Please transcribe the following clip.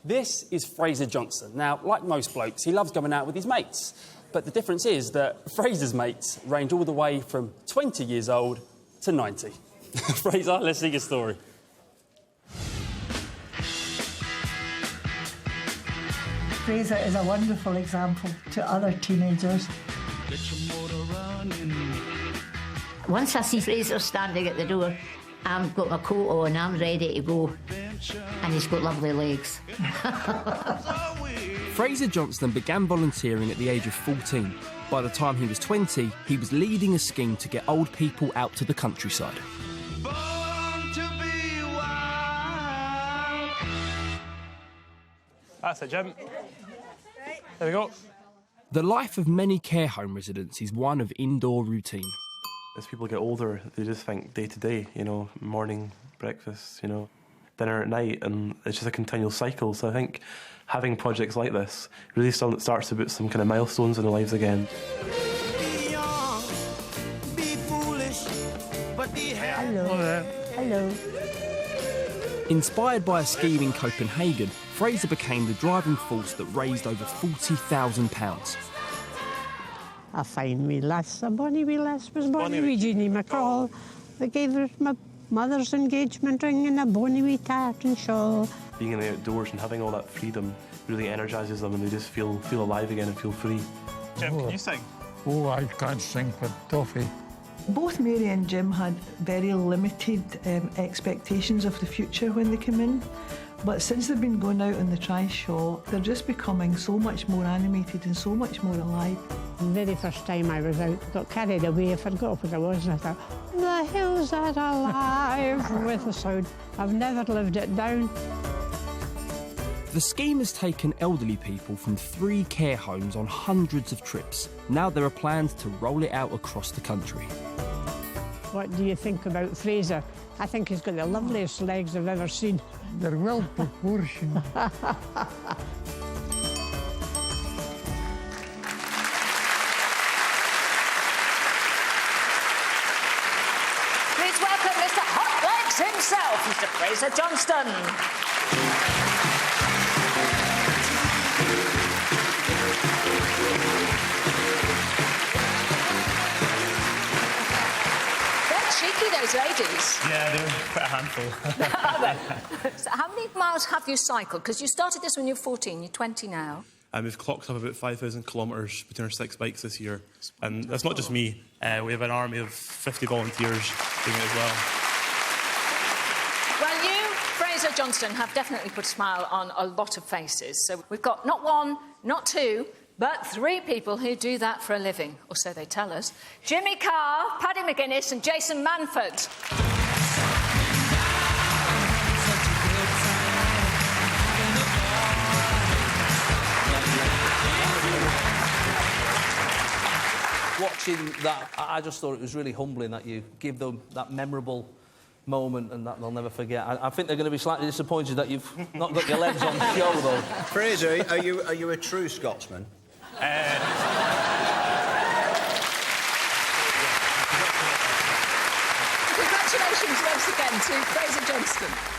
This is Fraser Johnston. Now, like most blokes, he loves going out with his mates. But the difference is that Fraser's mates range all the way from 20 years old to 90. Fraser, let's see your story. Fraser is a wonderful example to other teenagers. Once I see Fraser standing at the door, I've got my coat on, I'm ready to go. And he's got lovely legs. Fraser Johnston began volunteering at the age of 14. By the time he was 20, he was leading a scheme to get old people out to the countryside. That's it, Jim. There we go. The life of many care home residents is one of indoor routine. As people get older, they just think day to day, you know, morning, breakfast, you know, dinner at night, and it's just a continual cycle. So I think having projects like this really starts to put some kind of milestones in their lives again. Hello. Hello. Inspired by a scheme in Copenhagen, Fraser became the driving force that raised over £40,000. A fine wee lass, a bonny wee lass was born wee Jeannie McCall. They gave her my mother's engagement ring and a bonny wee tartan shawl. Being in the outdoors and having all that freedom really energises them, and they just feel alive again and feel free. Jim, can you sing? Oh, I can't sing for toffee. Both Mary and Jim had very limited expectations of the future when they came in. But since they've been going out on the trishaw, they're just becoming so much more animated and so much more alive. The very first time I was out, got carried away, I forgot what I was, and I thought, the hills are alive with the sound. I've never lived it down. The scheme has taken elderly people from 3 care homes on hundreds of trips. Now there are plans to roll it out across the country. What do you think about Fraser? I think he's got the loveliest legs I've ever seen. They're well proportioned. Please welcome Mr. Hot Legs himself, Mr. Fraser Johnston. Cheeky, those ladies. Yeah, they're quite a handful. So how many miles have you cycled? Because you started this when you were 14, you're 20 now. We've clocked up about 5,000 kilometres between our 6 bikes this year. And that's not just me. We have an army of 50 volunteers doing it as well. Well, you, Fraser Johnston, have definitely put a smile on a lot of faces. So we've got not 1, not 2, but 3 people who do that for a living, or so they tell us. Jimmy Carr, Paddy McGuinness and Jason Manford. Watching that, I just thought it was really humbling that you give them that memorable moment and that they'll never forget. I think they're going to be slightly disappointed that you've not got your legs on show, though. Fraser, are you a true Scotsman? Congratulations once again to Fraser Johnston.